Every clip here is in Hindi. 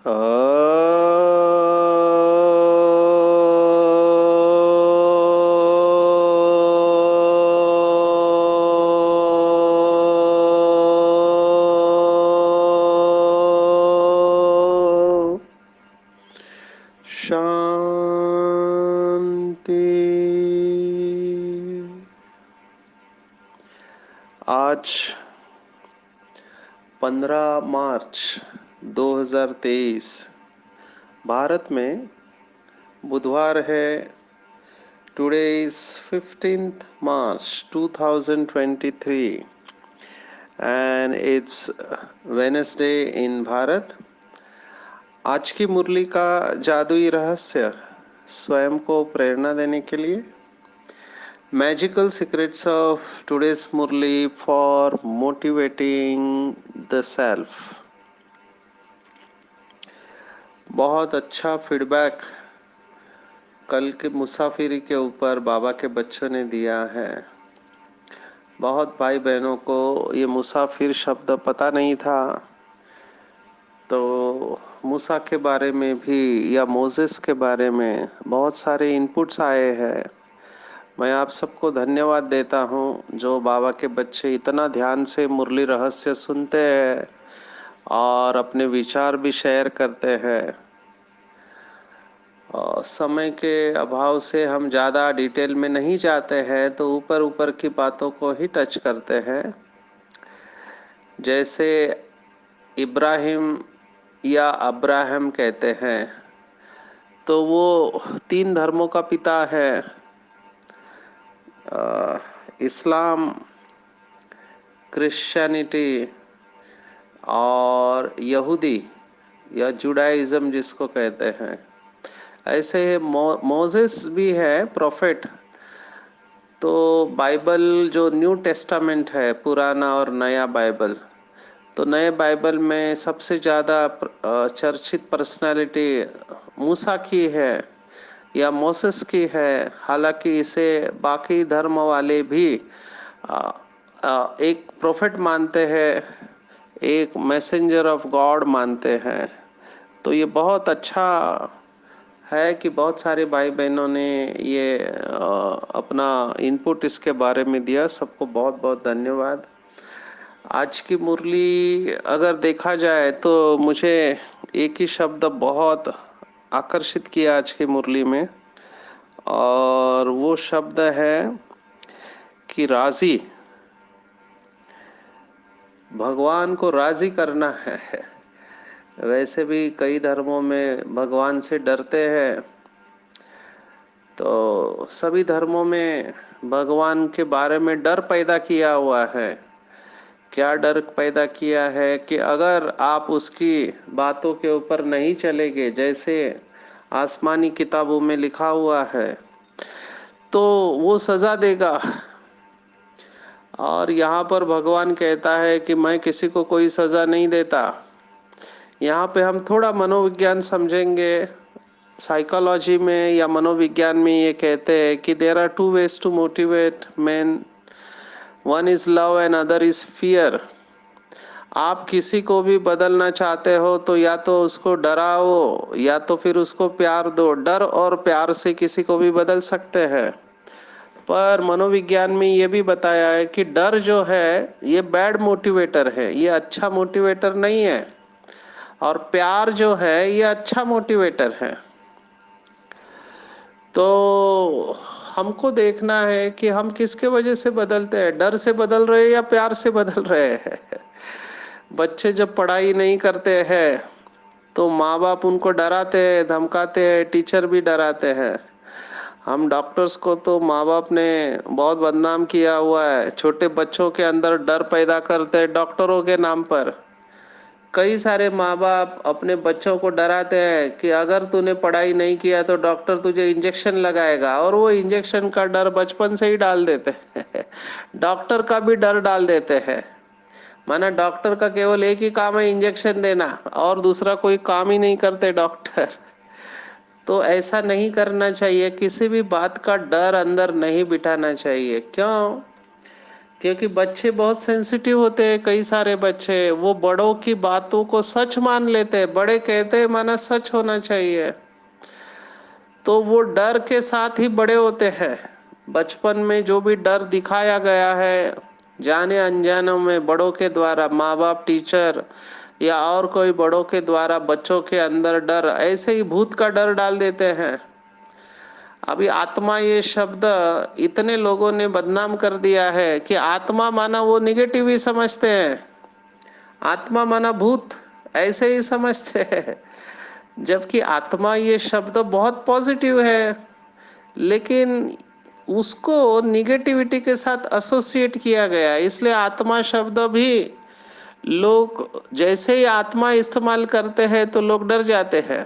शांति। आज 15 मार्च 2023 भारत में बुधवार है। Today is 15th March 2023 and it's Wednesday in Bharat. आज की मुरली का जादुई रहस्य स्वयं को प्रेरणा देने के लिए Magical secrets of today's Murli for motivating the self। बहुत अच्छा फीडबैक कल के मुसाफिरी के ऊपर बाबा के बच्चों ने दिया है। बहुत भाई बहनों को ये मुसाफिर शब्द पता नहीं था, तो मूसा के बारे में भी या मोजेस के बारे में बहुत सारे इनपुट्स आए हैं। मैं आप सबको धन्यवाद देता हूँ जो बाबा के बच्चे इतना ध्यान से मुरली रहस्य सुनते हैं और अपने विचार भी शेयर करते हैं। और समय के अभाव से हम ज़्यादा डिटेल में नहीं जाते हैं, तो ऊपर ऊपर की बातों को ही टच करते हैं। जैसे इब्राहिम या अब्राहम कहते हैं, तो वो 3 धर्मों का पिता है। इस्लाम, क्रिश्चियनिटी और यहूदी या जुडाइज्म जिसको कहते हैं। ऐसे मोजेस भी है प्रोफेट। तो बाइबल जो न्यू टेस्टामेंट है, पुराना और नया बाइबल, तो नए बाइबल में सबसे ज़्यादा चर्चित पर्सनालिटी मूसा की है या मोसेस की है। हालांकि इसे बाकी धर्म वाले भी एक प्रोफेट मानते हैं, एक मैसेंजर ऑफ गॉड मानते हैं। तो ये बहुत अच्छा है कि बहुत सारे भाई बहनों ने ये अपना इनपुट इसके बारे में दिया। सबको बहुत बहुत धन्यवाद। आज की मुरली अगर देखा जाए तो मुझे एक ही शब्द बहुत आकर्षित किया आज की मुरली में, और वो शब्द है कि राजी। भगवान को राजी करना है। वैसे भी कई धर्मों में भगवान से डरते हैं, तो सभी धर्मों में भगवान के बारे में डर पैदा किया हुआ है। क्या डर पैदा किया है कि अगर आप उसकी बातों के ऊपर नहीं चलेंगे, जैसे आसमानी किताबों में लिखा हुआ है, तो वो सजा देगा। और यहाँ पर भगवान कहता है कि मैं किसी को कोई सजा नहीं देता। यहाँ पे हम थोड़ा मनोविज्ञान समझेंगे। साइकोलॉजी में या मनोविज्ञान में ये कहते हैं कि there are 2 ways to motivate man, one is love and other is fear. आप किसी को भी बदलना चाहते हो तो या तो उसको डराओ या तो फिर उसको प्यार दो। डर और प्यार से किसी को भी बदल सकते हैं। पर मनोविज्ञान में ये भी बताया है कि डर जो है ये बैड मोटिवेटर है, ये अच्छा मोटिवेटर नहीं है। और प्यार जो है ये अच्छा मोटिवेटर है। तो हमको देखना है कि हम किसके वजह से बदलते हैं, डर से बदल रहे हैं या प्यार से बदल रहे हैं। बच्चे जब पढ़ाई नहीं करते हैं तो माँ बाप उनको डराते हैं, धमकाते हैं, टीचर भी डराते हैं। हम डॉक्टर्स को तो माँ बाप ने बहुत बदनाम किया हुआ है। छोटे बच्चों के अंदर डर पैदा करते हैं डॉक्टरों के नाम पर। कई सारे माँ बाप अपने बच्चों को डराते हैं कि अगर तूने पढ़ाई नहीं किया तो डॉक्टर तुझे इंजेक्शन लगाएगा, और वो इंजेक्शन का डर बचपन से ही डाल देते हैं। डॉक्टर का भी डर डाल देते हैं। माना डॉक्टर का केवल एक ही काम है इंजेक्शन देना, और दूसरा कोई काम ही नहीं करते डॉक्टर। तो ऐसा नहीं करना चाहिए। किसी भी बात का डर अंदर नहीं बिठाना चाहिए। क्यों? क्योंकि बच्चे बहुत सेंसिटिव होते हैं, कई सारे बच्चे वो बड़ों की बातों को सच मान लेते हैं, बड़े कहते हैं माना सच होना चाहिए, तो वो डर के साथ ही बड़े होते हैं। बचपन में जो भी डर दिखाया गया है जाने अनजानों में बड़ों के द्वारा, माँ बाप, टीचर या और कोई बड़ों के द्वारा बच्चों के अंदर डर, ऐसे ही भूत का डर डाल देते हैं। अभी आत्मा ये शब्द इतने लोगों ने बदनाम कर दिया है कि आत्मा माना वो निगेटिव ही समझते हैं, आत्मा माना भूत ऐसे ही समझते हैं, जबकि आत्मा ये शब्द बहुत पॉजिटिव है, लेकिन उसको निगेटिविटी के साथ एसोसिएट किया गया है। इसलिए आत्मा शब्द भी लोग जैसे ही आत्मा इस्तेमाल करते हैं तो लोग डर जाते हैं।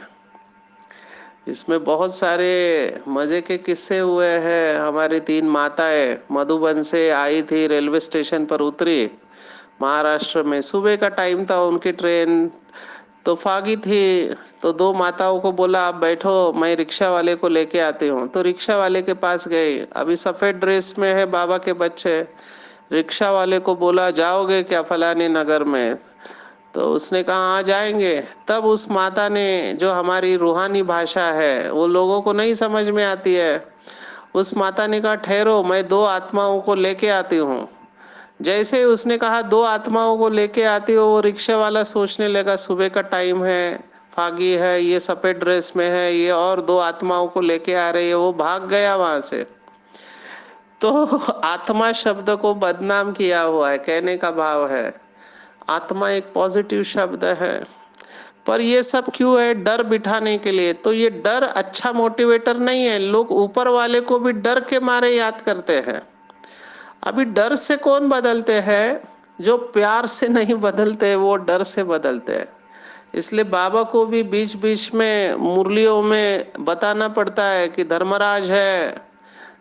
इसमें बहुत सारे मजे के किस्से हुए हैं। हमारी 3 माताएं मधुबन से आई थी, रेलवे स्टेशन पर उतरी महाराष्ट्र में, सुबह का टाइम था, उनकी ट्रेन तो फागी थी। तो 2 माताओं को बोला आप बैठो, मैं रिक्शा वाले को लेके आती हूँ। तो रिक्शा वाले के पास गई, अभी सफेद ड्रेस में है बाबा के बच्चे। रिक्शा वाले को बोला जाओगे क्या फलाने नगर में, तो उसने कहा आ जाएंगे। तब उस माता ने, जो हमारी रूहानी भाषा है वो लोगों को नहीं समझ में आती है, उस माता ने कहा ठहरो मैं 2 आत्माओं को लेके आती हूँ। जैसे ही उसने कहा 2 आत्माओं को लेके आती हो, वो रिक्शा वाला सोचने लगा सुबह का टाइम है, फागी है, ये सफेद ड्रेस में है, ये और 2 आत्माओं को लेके आ रही है, वो भाग गया वहां से। तो आत्मा शब्द को बदनाम किया हुआ है, कहने का भाव है आत्मा एक पॉजिटिव शब्द है। पर ये सब क्यों है? डर बिठाने के लिए। तो ये डर अच्छा मोटिवेटर नहीं है, लोग ऊपर वाले को भी डर के मारे याद करते हैं। अभी डर से कौन बदलते हैं? जो प्यार से नहीं बदलते वो डर से बदलते हैं। इसलिए बाबा को भी बीच बीच में मुरलियों में बताना पड़ता है कि धर्मराज है,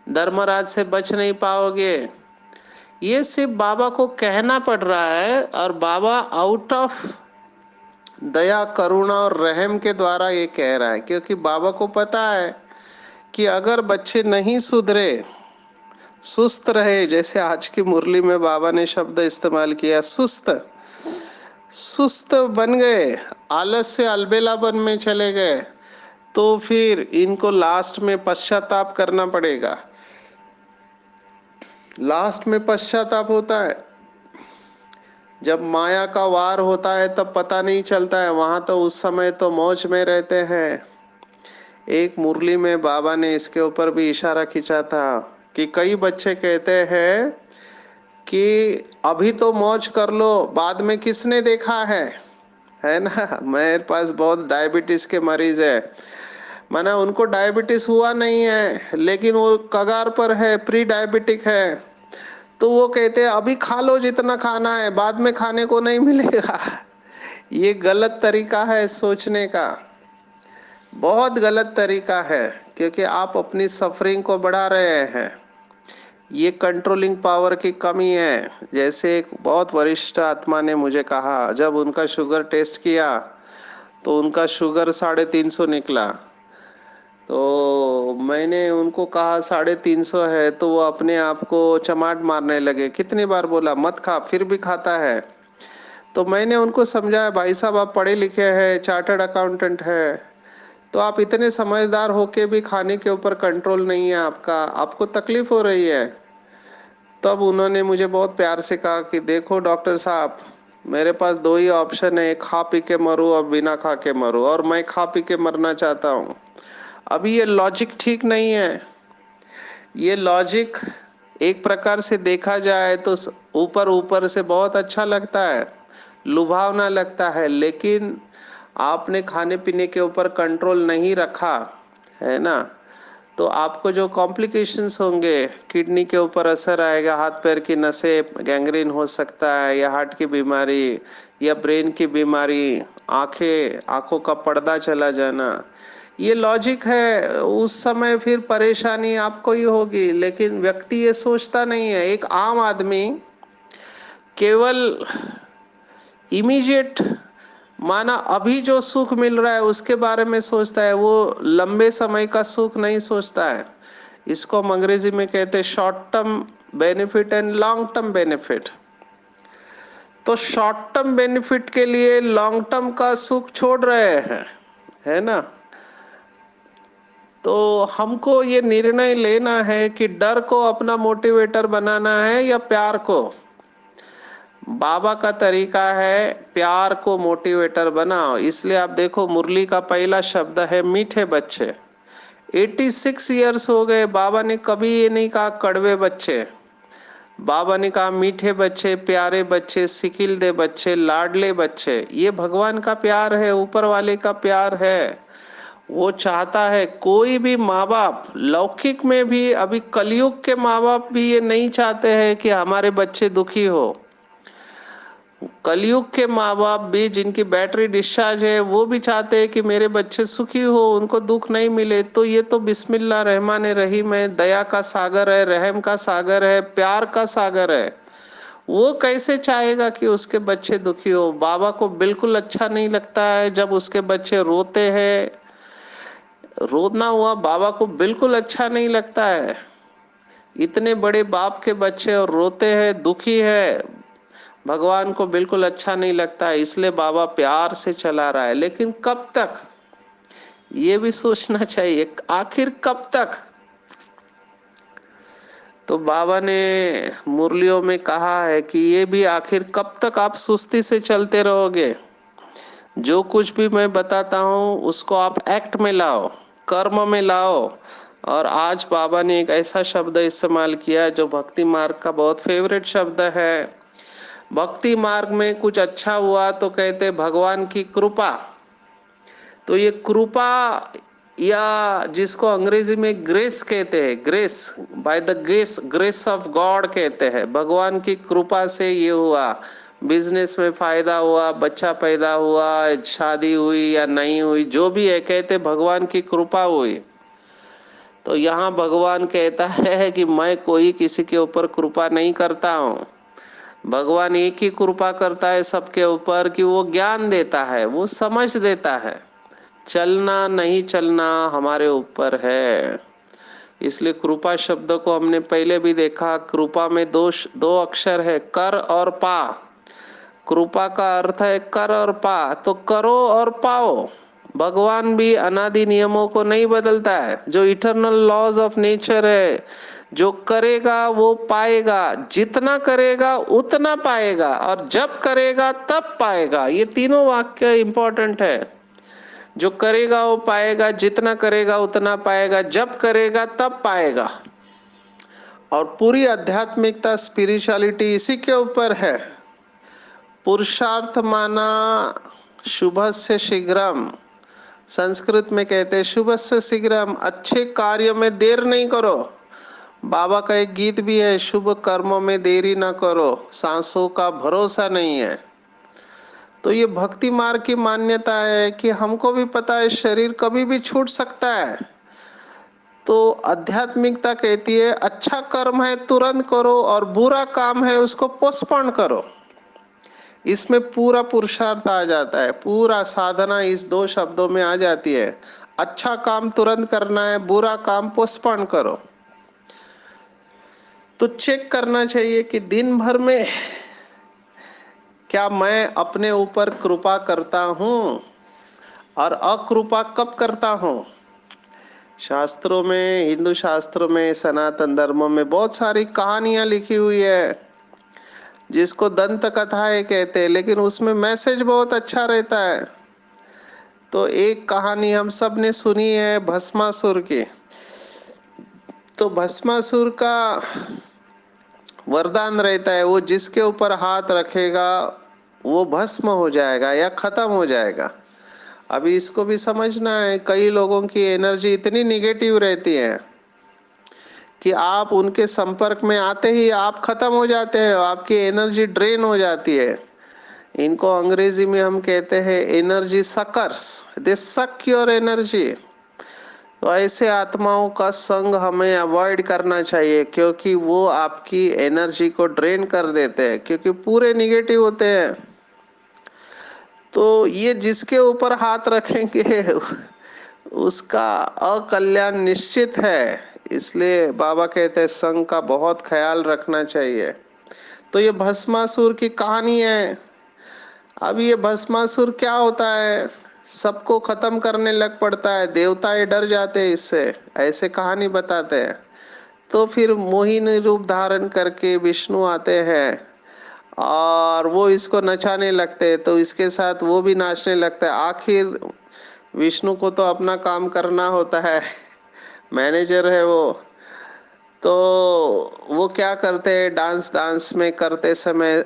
धर्मराज से बच नहीं पाओगे। ये सिर्फ बाबा को कहना पड़ रहा है, और बाबा आउट ऑफ दया, करुणा और रहम के द्वारा ये कह रहा है, क्योंकि बाबा को पता है कि अगर बच्चे नहीं सुधरे, सुस्त रहे, जैसे आज की मुरली में बाबा ने शब्द इस्तेमाल किया सुस्त, सुस्त बन गए, आलस से अलबेलापन में चले गए, तो फिर इनको लास्ट में पश्चाताप करना पड़ेगा। लास्ट में पश्चाताप होता है जब माया का वार होता है, तब पता नहीं चलता है, वहां तो उस समय तो मौज में रहते हैं। एक मुरली में बाबा ने इसके ऊपर भी इशारा खींचा था कि कई बच्चे कहते हैं कि अभी तो मौज कर लो, बाद में किसने देखा है ना। मेरे पास बहुत डायबिटीज के मरीज है, माना उनको डायबिटीज हुआ नहीं है लेकिन वो कगार पर है, प्री डायबिटिक है, तो वो कहते हैं अभी खा लो जितना खाना है, बाद में खाने को नहीं मिलेगा। ये गलत तरीका है सोचने का, बहुत गलत तरीका है, क्योंकि आप अपनी सफरिंग को बढ़ा रहे हैं। ये कंट्रोलिंग पावर की कमी है। जैसे एक बहुत वरिष्ठ आत्मा ने मुझे कहा, जब उनका शुगर टेस्ट किया तो उनका शुगर 350 निकला। तो मैंने उनको कहा 350 है, तो वो अपने आप को चमाट मारने लगे। कितनी बार बोला मत खा, फिर भी खाता है। तो मैंने उनको समझाया भाई साहब आप पढ़े लिखे हैं, चार्टर्ड अकाउंटेंट है, तो आप इतने समझदार होके भी खाने के ऊपर कंट्रोल नहीं है आपका, आपको तकलीफ हो रही है। तब उन्होंने मुझे बहुत प्यार से कहा कि देखो डॉक्टर साहब, मेरे पास 2 ही ऑप्शन है, खा पी के मरूं और बिना खा के मरूं, और मैं खा पी के मरना चाहता हूं। अभी ये लॉजिक ठीक नहीं है। ये लॉजिक एक प्रकार से देखा जाए तो ऊपर ऊपर से बहुत अच्छा लगता है, लुभावना लगता है, लेकिन आपने खाने पीने के ऊपर कंट्रोल नहीं रखा है ना, तो आपको जो कॉम्प्लिकेशंस होंगे, किडनी के ऊपर असर आएगा, हाथ पैर की नसें गैंग्रीन हो सकता है, या हार्ट की बीमारी, या ब्रेन की बीमारी, आंखों का पर्दा चला जाना। ये लॉजिक है, उस समय फिर परेशानी आपको ही होगी, लेकिन व्यक्ति ये सोचता नहीं है। एक आम आदमी केवल इमीडिएट, माना अभी जो सुख मिल रहा है उसके बारे में सोचता है, वो लंबे समय का सुख नहीं सोचता है। इसको हम अंग्रेजी में कहते हैं short term benefit and long term benefit. तो शॉर्ट टर्म बेनिफिट के लिए लॉन्ग टर्म का सुख छोड़ रहे हैं, है ना। तो हमको ये निर्णय लेना है कि डर को अपना मोटिवेटर बनाना है या प्यार को। बाबा का तरीका है प्यार को मोटिवेटर बनाओ। इसलिए आप देखो मुरली का पहला शब्द है मीठे बच्चे। 86 ईयर्स हो गए, बाबा ने कभी ये नहीं कहा कड़वे बच्चे। बाबा ने कहा मीठे बच्चे, प्यारे बच्चे, सिकिल दे बच्चे, लाडले बच्चे। ये भगवान का प्यार है, ऊपर वाले का प्यार है। वो चाहता है, कोई भी माँ बाप लौकिक में भी, अभी कलयुग के माँ बाप भी ये नहीं चाहते हैं कि हमारे बच्चे दुखी हो। कलयुग के माँ बाप भी जिनकी बैटरी डिस्चार्ज है वो भी चाहते हैं कि मेरे बच्चे सुखी हो, उनको दुख नहीं मिले। तो ये तो बिस्मिल्लाह रहमान रहीम है, दया का सागर है, रहम का सागर है, प्यार का सागर है। वो कैसे चाहेगा कि उसके बच्चे दुखी हो। बाबा को बिल्कुल अच्छा नहीं लगता है जब उसके बच्चे रोते हैं। रोना हुआ बाबा को बिल्कुल अच्छा नहीं लगता है। इतने बड़े बाप के बच्चे और रोते हैं, दुखी है, भगवान को बिल्कुल अच्छा नहीं लगता है। इसलिए बाबा प्यार से चला रहा है। लेकिन कब तक, ये भी सोचना चाहिए, आखिर कब तक। तो बाबा ने मुरलियों में कहा है कि ये भी आखिर कब तक आप सुस्ती से चलते रहोगे। जो कुछ भी मैं बताता हूँ उसको आप एक्ट में लाओ, कर्म में लाओ। और आज बाबा ने एक ऐसा शब्द इस्तेमाल किया जो भक्ति मार्ग का बहुत फेवरेट शब्द है। भक्ति मार्ग में कुछ अच्छा हुआ तो कहते भगवान की कृपा। तो ये कृपा, या जिसको अंग्रेजी में ग्रेस कहते हैं, grace, by the grace, grace of God कहते हैं। भगवान की कृपा से ये हुआ, बिजनेस में फायदा हुआ, बच्चा पैदा हुआ, शादी हुई या नहीं हुई, जो भी है, कहते भगवान की कृपा हुई। तो यहाँ भगवान कहता है कि मैं कोई किसी के ऊपर कृपा नहीं करता हूँ। भगवान एक ही कृपा करता है सबके ऊपर कि वो ज्ञान देता है, वो समझ देता है। चलना नहीं चलना हमारे ऊपर है। इसलिए कृपा शब्द को हमने पहले भी देखा। कृपा में दो अक्षर है, कर और पा। कृपा का अर्थ है कर और पा, तो करो और पाओ। भगवान भी अनादि नियमों को नहीं बदलता है, जो इटर्नल लॉज ऑफ नेचर है। जो करेगा वो पाएगा, जितना करेगा उतना पाएगा, और जब करेगा तब पाएगा। ये तीनों वाक्य इंपॉर्टेंट है। जो करेगा वो पाएगा, जितना करेगा उतना पाएगा, जब करेगा तब पाएगा। और पूरी आध्यात्मिकता, स्पिरिचुअलिटी इसी के ऊपर है। पुरुषार्थ माना शुभस्य शीघ्रम। संस्कृत में कहते हैं शुभस्य शीघ्रम, अच्छे कार्य में देर नहीं करो। बाबा का एक गीत भी है, शुभ कर्मों में देरी ना करो, सांसों का भरोसा नहीं है। तो ये भक्ति मार्ग की मान्यता है कि हमको भी पता है शरीर कभी भी छूट सकता है। तो आध्यात्मिकता कहती है अच्छा कर्म है तुरंत करो, और बुरा काम है उसको पोस्टपोन करो। इसमें पूरा पुरुषार्थ आ जाता है, पूरा साधना इस दो शब्दों में आ जाती है। अच्छा काम तुरंत करना है, बुरा काम पोस्टपोन करो। तो चेक करना चाहिए कि दिन भर में क्या मैं अपने ऊपर कृपा करता हूं, और अकृपा कब करता हूं। शास्त्रों में, हिंदू शास्त्रों में, सनातन धर्मों में बहुत सारी कहानियां लिखी हुई है, जिसको दंत कथाएं कहते हैं, लेकिन उसमें मैसेज बहुत अच्छा रहता है। तो एक कहानी हम सब ने सुनी है भस्मासुर की। तो भस्मासुर का वरदान रहता है, वो जिसके ऊपर हाथ रखेगा वो भस्म हो जाएगा या खत्म हो जाएगा। अभी इसको भी समझना है, कई लोगों की एनर्जी इतनी निगेटिव रहती है कि आप उनके संपर्क में आते ही आप खत्म हो जाते हैं, आपकी एनर्जी ड्रेन हो जाती है। इनको अंग्रेजी में हम कहते हैं एनर्जी सकर्स, दे सक योर एनर्जी। तो ऐसे आत्माओं का संग हमें अवॉइड करना चाहिए, क्योंकि वो आपकी एनर्जी को ड्रेन कर देते हैं, क्योंकि पूरे निगेटिव होते हैं। तो ये जिसके ऊपर हाथ रखेंगे उसका अकल्याण निश्चित है। इसलिए बाबा कहते हैं संघ का बहुत ख्याल रखना चाहिए। तो ये भस्मासुर की कहानी है। अब ये भस्मासुर क्या होता है, सबको खत्म करने लग पड़ता है, देवता ये डर जाते हैं इससे, ऐसे कहानी बताते हैं। तो फिर मोहिनी रूप धारण करके विष्णु आते हैं और वो इसको नचाने लगते हैं, तो इसके साथ वो भी नाचने लगता है। आखिर विष्णु को तो अपना काम करना होता है, मैनेजर है वो। तो वो क्या करते हैं, डांस डांस में करते समय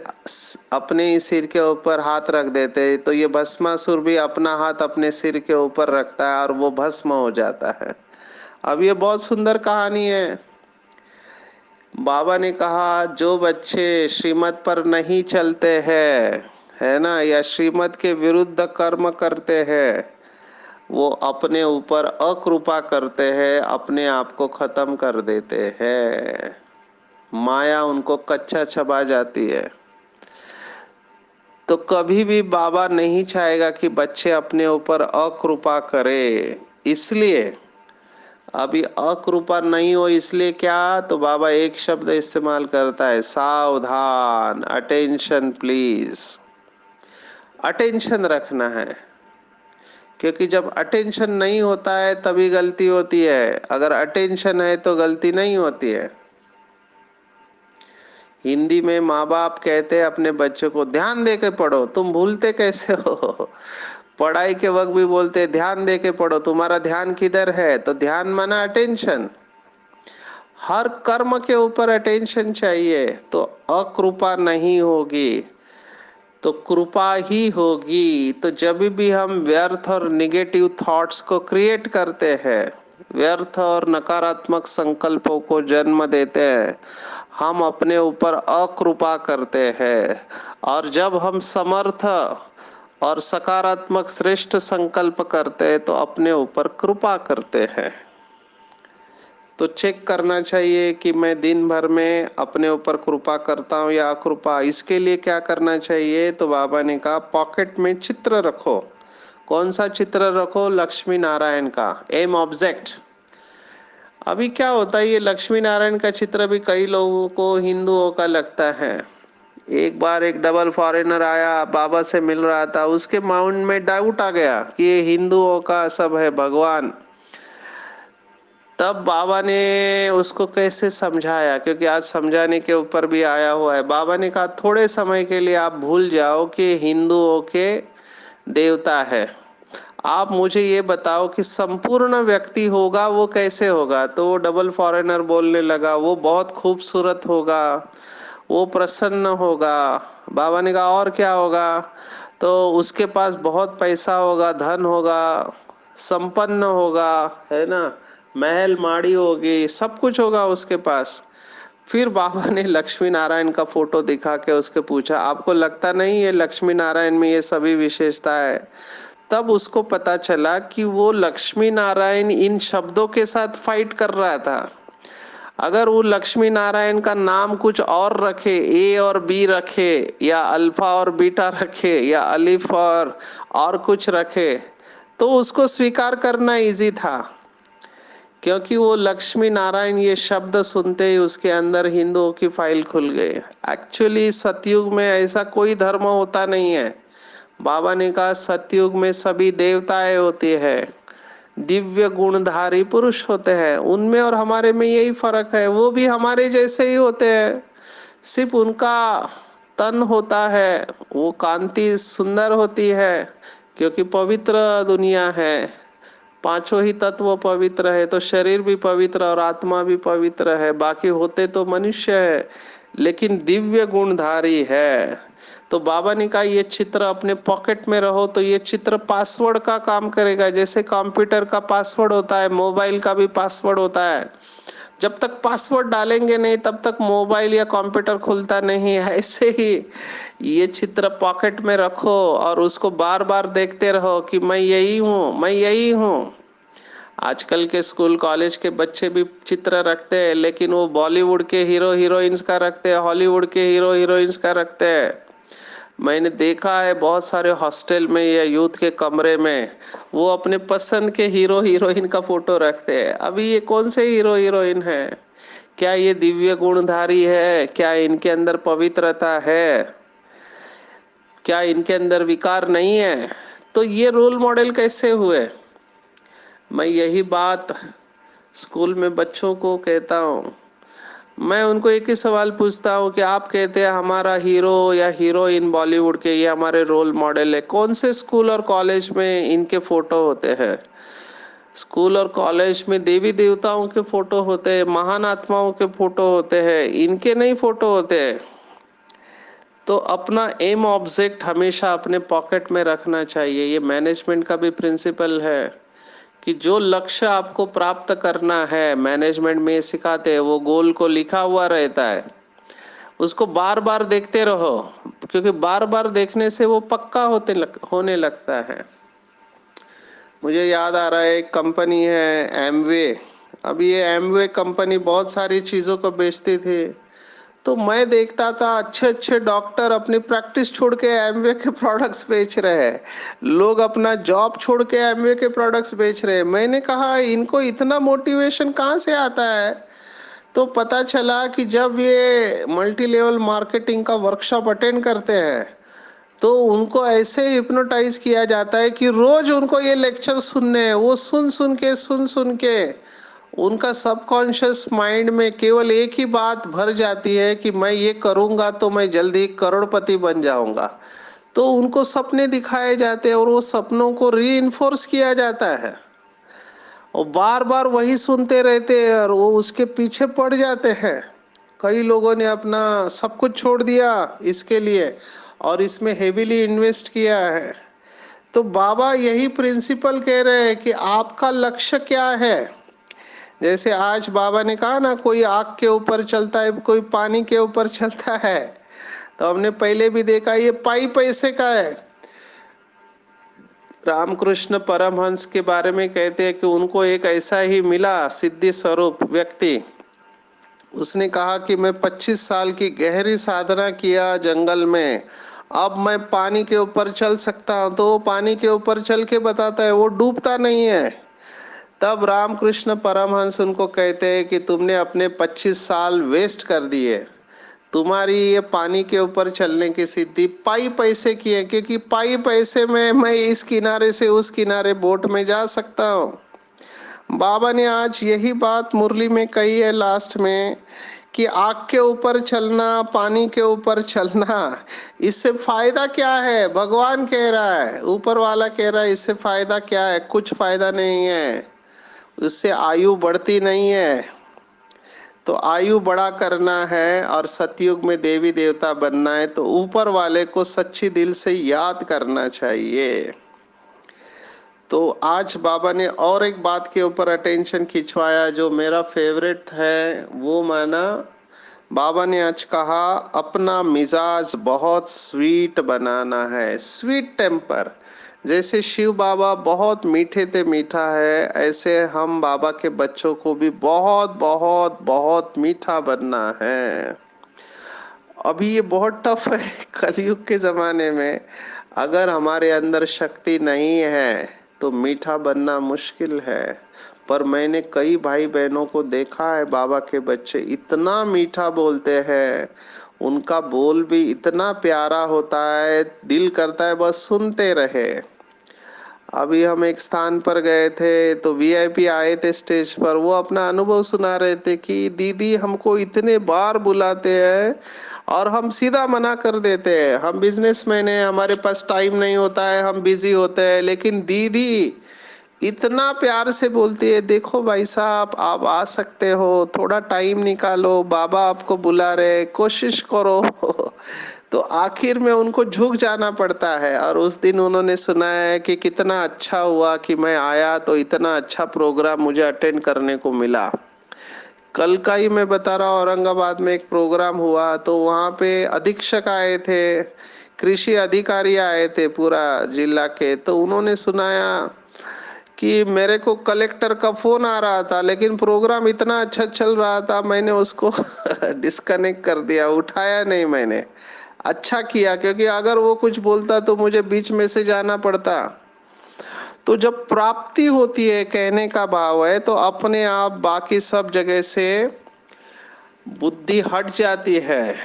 अपने ही सिर के ऊपर हाथ रख देते हैं। तो ये भस्मासुर भी अपना हाथ अपने सिर के ऊपर रखता है और वो भस्म हो जाता है। अब ये बहुत सुंदर कहानी है। बाबा ने कहा जो बच्चे श्रीमत पर नहीं चलते हैं, है ना, या श्रीमत के विरुद्ध कर्म करते हैं, वो अपने ऊपर अकृपा करते हैं, अपने आप को खत्म कर देते हैं। माया उनको कच्चा चबा जाती है। तो कभी भी बाबा नहीं चाहेगा कि बच्चे अपने ऊपर अकृपा करें। इसलिए अभी अकृपा नहीं हो, इसलिए क्या, तो बाबा एक शब्द इस्तेमाल करता है, सावधान, अटेंशन प्लीज। अटेंशन रखना है, क्योंकि जब अटेंशन नहीं होता है तभी गलती होती है, अगर अटेंशन है तो गलती नहीं होती है। हिंदी में माँ बाप कहते हैं अपने बच्चों को ध्यान दे के पढ़ो, तुम भूलते कैसे हो। पढ़ाई के वक्त भी बोलते ध्यान दे के पढ़ो, तुम्हारा ध्यान किधर है, तो ध्यान माना अटेंशन। हर कर्म के ऊपर अटेंशन चाहिए, तो अकृपा नहीं होगी, तो कृपा ही होगी। तो जब भी हम व्यर्थ और निगेटिव थॉट्स को क्रिएट करते हैं, व्यर्थ और नकारात्मक संकल्पों को जन्म देते हैं, हम अपने ऊपर अकृपा करते हैं। और जब हम समर्थ और सकारात्मक श्रेष्ठ संकल्प करते हैं तो अपने ऊपर कृपा करते हैं। तो चेक करना चाहिए कि मैं दिन भर में अपने ऊपर कृपा करता हूँ या अकृपा। इसके लिए क्या करना चाहिए, तो बाबा ने कहा पॉकेट में चित्र रखो। कौन सा चित्र रखो, लक्ष्मी नारायण का, एम ऑब्जेक्ट। अभी क्या होता है, ये लक्ष्मी नारायण का चित्र भी कई लोगों को हिंदुओं का लगता है। एक बार एक डबल फॉरेनर आया, बाबा से मिल रहा था, उसके माइंड में डाउट आ गया कि ये हिंदुओं का सब है भगवान। तब बाबा ने उसको कैसे समझाया, क्योंकि आज समझाने के ऊपर भी आया हुआ है। बाबा ने कहा थोड़े समय के लिए आप भूल जाओ कि हिंदुओं के देवता है, आप मुझे ये बताओ कि संपूर्ण व्यक्ति होगा वो कैसे होगा। तो वो डबल फॉरेनर बोलने लगा वो बहुत खूबसूरत होगा, वो प्रसन्न होगा। बाबा ने कहा और क्या होगा, तो उसके पास बहुत पैसा होगा, धन होगा, संपन्न होगा, है ना, महल माड़ी होगी, सब कुछ होगा उसके पास। फिर बाबा ने लक्ष्मी नारायण का फोटो दिखा के उसके पूछा आपको लगता नहीं है लक्ष्मी नारायण में ये सभी विशेषता है। तब उसको पता चला कि वो लक्ष्मी नारायण इन शब्दों के साथ फाइट कर रहा था। अगर वो लक्ष्मी नारायण का नाम कुछ और रखे, ए और बी रखे, या अल्फा और बीटा रखे, या अलिफ और कुछ रखे, तो उसको स्वीकार करना इजी था। क्योंकि वो लक्ष्मी नारायण ये शब्द सुनते ही उसके अंदर हिंदुओं की फाइल खुल गई। एक्चुअली सतयुग में ऐसा कोई धर्म होता नहीं है। बाबा ने कहा सतयुग में सभी देवताएं होती है, दिव्य गुणधारी पुरुष होते हैं, उनमें और हमारे में यही फर्क है। वो भी हमारे जैसे ही होते हैं, सिर्फ उनका तन होता है, वो कांति सुंदर होती है, क्योंकि पवित्र दुनिया है, पांचों ही तत्व पवित्र है, तो शरीर भी पवित्र और आत्मा भी पवित्र है। बाकी होते तो मनुष्य है, लेकिन दिव्य गुणधारी है। तो बाबा ने कहा ये चित्र अपने पॉकेट में रहो, तो ये चित्र पासवर्ड का काम करेगा। जैसे कंप्यूटर का पासवर्ड होता है, मोबाइल का भी पासवर्ड होता है। जब तक पासवर्ड डालेंगे नहीं तब तक मोबाइल या कंप्यूटर खुलता नहीं है। ऐसे ही ये चित्र पॉकेट में रखो और उसको बार बार देखते रहो कि मैं यही हूँ, मैं यही हूँ। आजकल के स्कूल कॉलेज के बच्चे भी चित्र रखते हैं, लेकिन वो बॉलीवुड के हीरो हीरोइंस का रखते हैं, हॉलीवुड के हीरो हीरोइंस का रखते हैं। मैंने देखा है बहुत सारे हॉस्टल में या यूथ के कमरे में वो अपने पसंद के हीरो हीरोइन का फोटो रखते हैं। अभी ये कौन से हीरो हीरोइन है? क्या ये दिव्य गुणधारी है? क्या इनके अंदर पवित्रता है? क्या इनके अंदर विकार नहीं है? तो ये रोल मॉडल कैसे हुए? मैं यही बात स्कूल में बच्चों को कहता हूँ। मैं उनको एक ही सवाल पूछता हूँ कि आप कहते हैं हमारा हीरो या हीरोइन बॉलीवुड के ये हमारे रोल मॉडल है, कौन से स्कूल और कॉलेज में इनके फोटो होते हैं? स्कूल और कॉलेज में देवी देवताओं के फोटो होते हैं, महान आत्माओं के फोटो होते हैं, इनके नहीं फोटो होते हैं। तो अपना एम ऑब्जेक्ट हमेशा अपने पॉकेट में रखना चाहिए। ये मैनेजमेंट का भी प्रिंसिपल है कि जो लक्ष्य आपको प्राप्त करना है, मैनेजमेंट में सिखाते हैं, वो गोल को लिखा हुआ रहता है, उसको बार बार देखते रहो, क्योंकि बार बार देखने से वो पक्का होने लगता है। मुझे याद आ रहा है एक कंपनी है एमवे। अब ये एमवे कंपनी बहुत सारी चीजों को बेचती थी। तो मैं देखता था अच्छे अच्छे डॉक्टर अपनी प्रैक्टिस छोड़ के एमवे के प्रोडक्ट्स बेच रहे हैं, लोग अपना जॉब छोड़ के एमवे के प्रोडक्ट्स बेच रहे हैं। मैंने कहा इनको इतना मोटिवेशन कहाँ से आता है? तो पता चला कि जब ये मल्टी लेवल मार्केटिंग का वर्कशॉप अटेंड करते हैं तो उनको ऐसे हिप्नोटाइज किया जाता है कि रोज उनको ये लेक्चर सुनने हैं। वो सुन सुन के उनका सबकॉन्शियस माइंड में केवल एक ही बात भर जाती है कि मैं ये करूंगा तो मैं जल्दी करोड़पति बन जाऊंगा। तो उनको सपने दिखाए जाते हैं और वो सपनों को री किया जाता है और बार बार वही सुनते रहते हैं और वो उसके पीछे पड़ जाते हैं। कई लोगों ने अपना सब कुछ छोड़ दिया इसके लिए और इसमें हेवीली इन्वेस्ट किया है। तो बाबा यही प्रिंसिपल कह रहे हैं कि आपका लक्ष्य क्या है। जैसे आज बाबा ने कहा ना, कोई आग के ऊपर चलता है, कोई पानी के ऊपर चलता है। तो हमने पहले भी देखा ये पाई पैसे का है। रामकृष्ण परमहंस के बारे में कहते हैं कि उनको एक ऐसा ही मिला सिद्धि स्वरूप व्यक्ति। उसने कहा कि मैं 25 साल की गहरी साधना किया जंगल में, अब मैं पानी के ऊपर चल सकता हूं। तो वो पानी के ऊपर चल के बताता है, वो डूबता नहीं है। तब रामकृष्ण परमहंस उनको कहते हैं कि तुमने अपने 25 साल वेस्ट कर दिए। तुम्हारी ये पानी के ऊपर चलने की सिद्धि पाई पैसे की है, क्योंकि पाई पैसे में मैं इस किनारे से उस किनारे बोट में जा सकता हूँ। बाबा ने आज यही बात मुरली में कही है लास्ट में कि आग के ऊपर चलना, पानी के ऊपर चलना, इससे फायदा क्या है? भगवान कह रहा है, ऊपर वाला कह रहा है, इससे फायदा क्या है? कुछ फायदा नहीं है। उससे आयु बढ़ती नहीं है। तो आयु बड़ा करना है और सतयुग में देवी देवता बनना है तो ऊपर वाले को सच्ची दिल से याद करना चाहिए। तो आज बाबा ने और एक बात के ऊपर अटेंशन खिंचवाया जो मेरा फेवरेट है, वो माना बाबा ने आज कहा अपना मिजाज बहुत स्वीट बनाना है, स्वीट टेम्पर। जैसे शिव बाबा बहुत मीठे थे मीठा है, ऐसे हम बाबा के बच्चों को भी बहुत बहुत बहुत मीठा बनना है। अभी ये बहुत टफ है कलयुग के जमाने में। अगर हमारे अंदर शक्ति नहीं है तो मीठा बनना मुश्किल है। पर मैंने कई भाई बहनों को देखा है, बाबा के बच्चे इतना मीठा बोलते हैं, उनका बोल भी इतना प्यारा होता है, दिल करता है बस सुनते रहे। अभी हम एक स्थान पर गए थे तो वीआईपी आए थे स्टेज पर, वो अपना अनुभव सुना रहे थे कि दीदी हमको इतने बार बुलाते हैं और हम सीधा मना कर देते हैं, हम बिजनेसमैन हैं, हमारे पास टाइम नहीं होता है, हम बिजी होते हैं, लेकिन दीदी इतना प्यार से बोलती है, देखो भाई साहब आप आ सकते हो, थोड़ा टाइम निकालो, बाबा आपको बुला रहे, कोशिश करो तो आखिर में उनको झुक जाना पड़ता है। और उस दिन उन्होंने सुनाया है कि कितना अच्छा हुआ कि मैं आया तो इतना अच्छा प्रोग्राम मुझे अटेंड करने को मिला। कल का ही मैं बता रहा हूँ, औरंगाबाद में एक प्रोग्राम हुआ तो वहां पे अधीक्षक आए थे, कृषि अधिकारी आए थे पूरा जिला के। तो उन्होंने सुनाया कि मेरे को कलेक्टर का फोन आ रहा था लेकिन प्रोग्राम इतना अच्छा चल रहा था मैंने उसको डिस्कनेक्ट कर दिया, उठाया नहीं मैंने। अच्छा किया, क्योंकि अगर वो कुछ बोलता तो मुझे बीच में से जाना पड़ता। तो जब प्राप्ति होती है, कहने का भाव है, तो अपने आप बाकी सब जगह से बुद्धि हट जाती है।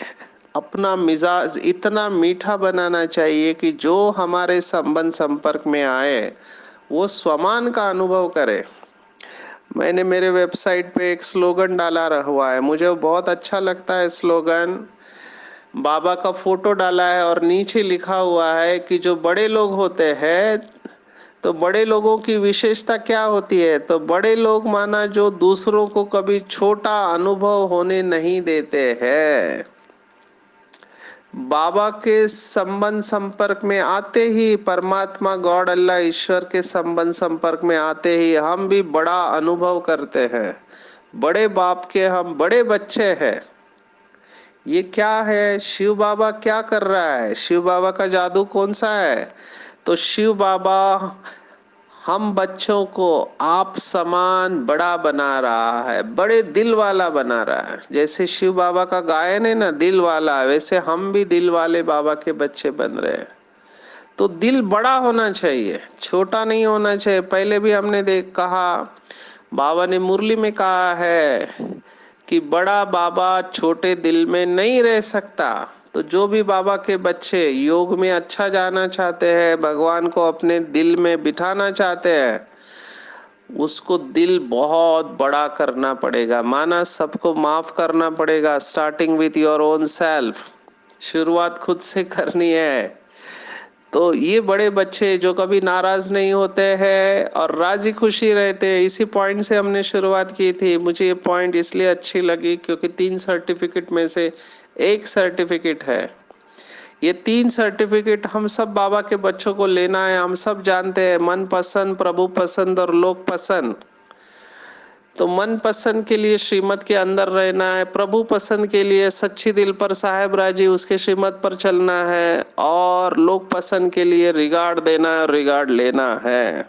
अपना मिजाज इतना मीठा बनाना चाहिए कि जो हमारे संबंध संपर्क में आए वो स्वमान का अनुभव करे। मैंने मेरे वेबसाइट पे एक स्लोगन डाला हुआ है, मुझे वो बहुत अच्छा लगता है स्लोगन। बाबा का फोटो डाला है और नीचे लिखा हुआ है कि जो बड़े लोग होते हैं, तो बड़े लोगों की विशेषता क्या होती है, तो बड़े लोग माना जो दूसरों को कभी छोटा अनुभव होने नहीं देते हैं। बाबा के संबंध संपर्क में आते ही, परमात्मा गॉड अल्लाह ईश्वर के संबंध संपर्क में आते ही हम भी बड़ा अनुभव करते हैं। बड़े बाप के हम बड़े बच्चे हैं। ये क्या है, शिव बाबा क्या कर रहा है, शिव बाबा का जादू कौन सा है? तो शिव बाबा हम बच्चों को आप समान बड़ा बना रहा है, बड़े दिल वाला बना रहा है। जैसे शिव बाबा का गायन है ना, दिल वाला, वैसे हम भी दिल वाले बाबा के बच्चे बन रहे हैं। तो दिल बड़ा होना चाहिए, छोटा नहीं होना चाहिए। पहले भी हमने देख कहा, बाबा ने मुरली में कहा है कि बड़ा बाबा छोटे दिल में नहीं रह सकता। तो जो भी बाबा के बच्चे योग में अच्छा जाना चाहते हैं, भगवान को अपने दिल में बिठाना चाहते हैं, उसको दिल बहुत बड़ा करना पड़ेगा। माना सबको माफ करना पड़ेगा, starting with your own self. शुरुआत खुद से करनी है। तो ये बड़े बच्चे जो कभी नाराज नहीं होते हैं और राजी खुशी रहते हैं, इसी पॉइंट से हमने शुरुआत की थी। मुझे ये पॉइंट इसलिए अच्छी लगी क्योंकि 3 सर्टिफिकेट में से एक सर्टिफिकेट है। ये 3 सर्टिफिकेट हम सब बाबा के बच्चों को लेना है। हम सब जानते हैं मन पसंद, प्रभु पसंद और लोक पसंद। तो मन पसंद के लिए श्रीमत के अंदर रहना है, प्रभु पसंद के लिए सच्ची दिल पर साहेब राजी उसके श्रीमत पर चलना है, और लोक पसंद के लिए रिगार्ड देना है और रिगार्ड लेना है।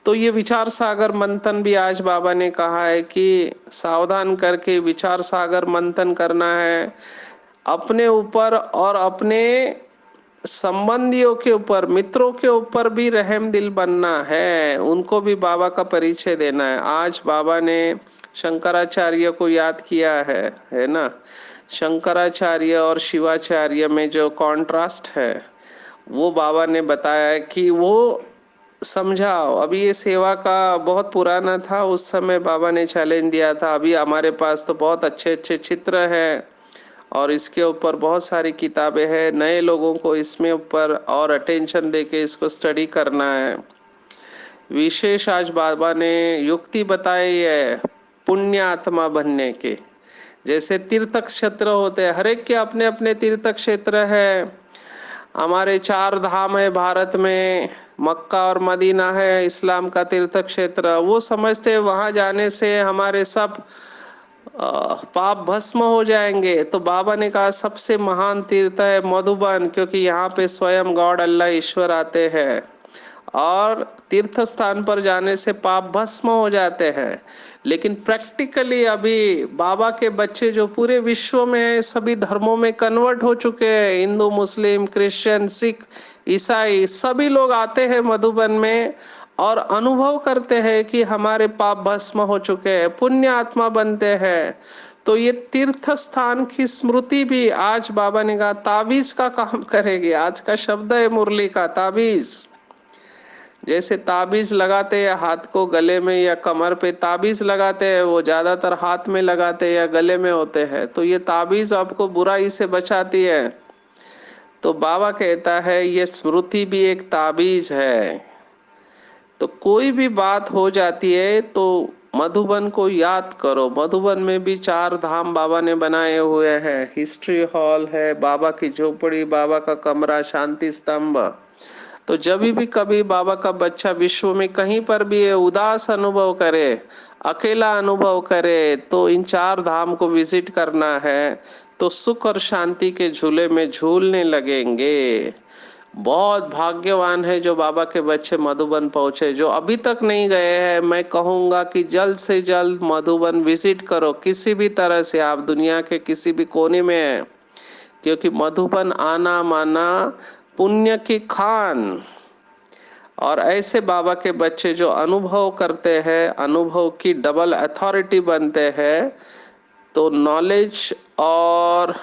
तो ये विचार सागर मंथन भी आज बाबा ने कहा है कि सावधान करके विचार सागर मंथन करना है, अपने ऊपर और अपने संबंधियों के ऊपर, मित्रों के ऊपर भी रहम दिल बनना है, उनको भी बाबा का परिचय देना है। आज बाबा ने शंकराचार्य को याद किया है ना। शंकराचार्य और शिवाचार्य में जो कॉन्ट्रास्ट है, वो बाबा ने बताया है कि वो समझाओ। अभी ये सेवा का बहुत पुराना था, उस समय बाबा ने चैलेंज दिया था। अभी हमारे पास तो बहुत अच्छे अच्छे चित्र है और इसके ऊपर बहुत सारी किताबें हैं। नए लोगों को इसमें ऊपर और अटेंशन देके इसको स्टडी करना है। विशेष आज बाबा ने युक्ति बताई है पुण्य आत्मा बनने के। जैसे तीर्थ क्षेत्र होते हैं, हर एक के अपने अपने तीर्थ क्षेत्र है। हमारे 4 धाम है भारत में, मक्का और मदीना है इस्लाम का तीर्थ क्षेत्र। वो समझते हैं वहां जाने से हमारे सब पाप भस्म हो जाएंगे। तो बाबा ने कहा सबसे महान तीर्थ है मधुबन, क्योंकि यहाँ पे स्वयं गॉड अल्लाह ईश्वर आते हैं और तीर्थ स्थान पर जाने से पाप भस्म हो जाते हैं। लेकिन प्रैक्टिकली अभी बाबा के बच्चे जो पूरे विश्व में सभी धर्मों में कन्वर्ट हो चुके हैं, हिंदू मुस्लिम क्रिश्चियन सिख ईसाई सभी लोग आते हैं मधुबन में और अनुभव करते हैं कि हमारे पाप भस्म हो चुके हैं, पुण्य आत्मा बनते हैं। तो ये तीर्थ स्थान की स्मृति भी आज बाबा ने कहा ताबीज का काम करेगी। आज का शब्द है मुरली का, ताबीज। जैसे ताबीज लगाते हैं हाथ को गले में या कमर पे ताबीज लगाते हैं, वो ज्यादातर हाथ में लगाते हैं या गले में होते हैं। तो ये ताबीज आपको बुराई से बचाती है। तो बाबा कहता है ये स्मृति भी एक ताबीज है। तो कोई भी बात हो जाती है तो मधुबन को याद करो। मधुबन में भी 4 धाम बाबा ने बनाए हुए हैं। हिस्ट्री हॉल है, बाबा की झोपड़ी, बाबा का कमरा, शांति स्तंभ। तो जब भी कभी बाबा का बच्चा विश्व में कहीं पर भी उदास अनुभव करे, अकेला अनुभव करे, तो इन 4 धाम को विजिट करना है, तो सुख और शांति के झूले में झूलने लगेंगे। बहुत भाग्यवान है जो बाबा के बच्चे मधुबन पहुंचे। जो अभी तक नहीं गए हैं, मैं कहूंगा कि जल्द से जल्द मधुबन विजिट करो, किसी भी तरह से आप दुनिया के किसी भी कोने में हैं, क्योंकि मधुबन आना माना पुण्य की खान। और ऐसे बाबा के बच्चे जो अनुभव करते हैं, अनुभव की डबल अथॉरिटी बनते हैं, तो नॉलेज और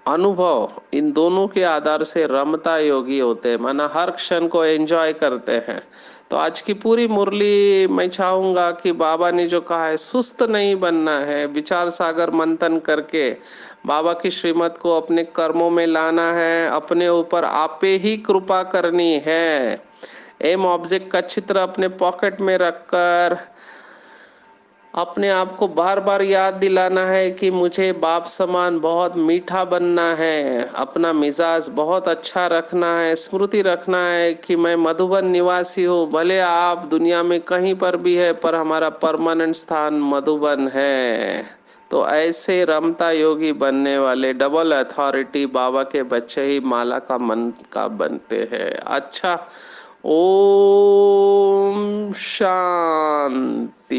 अनुभव इन दोनों के आधार से रमता योगी होते हैं, माना हर क्षण को एंजॉय करते हैं। तो आज की पूरी मुरली मैं चाहूंगा कि बाबा ने जो कहा है, सुस्त नहीं बनना है, विचार सागर मंथन करके बाबा की श्रीमत को अपने कर्मों में लाना है, अपने ऊपर आपे ही कृपा करनी है। एम ऑब्जेक्ट का चित्र अपने पॉकेट में रखकर अपने आप को बार बार याद दिलाना है कि मुझे बाप समान बहुत मीठा बनना है, अपना मिजाज बहुत अच्छा रखना है, स्मृति रखना है कि मैं मधुबन निवासी हूँ, भले आप दुनिया में कहीं पर भी है पर हमारा परमानेंट स्थान मधुबन है। तो ऐसे रमता योगी बनने वाले डबल अथॉरिटी बाबा के बच्चे ही माला का मन का बनते हैं। अच्छा, ओम शांति।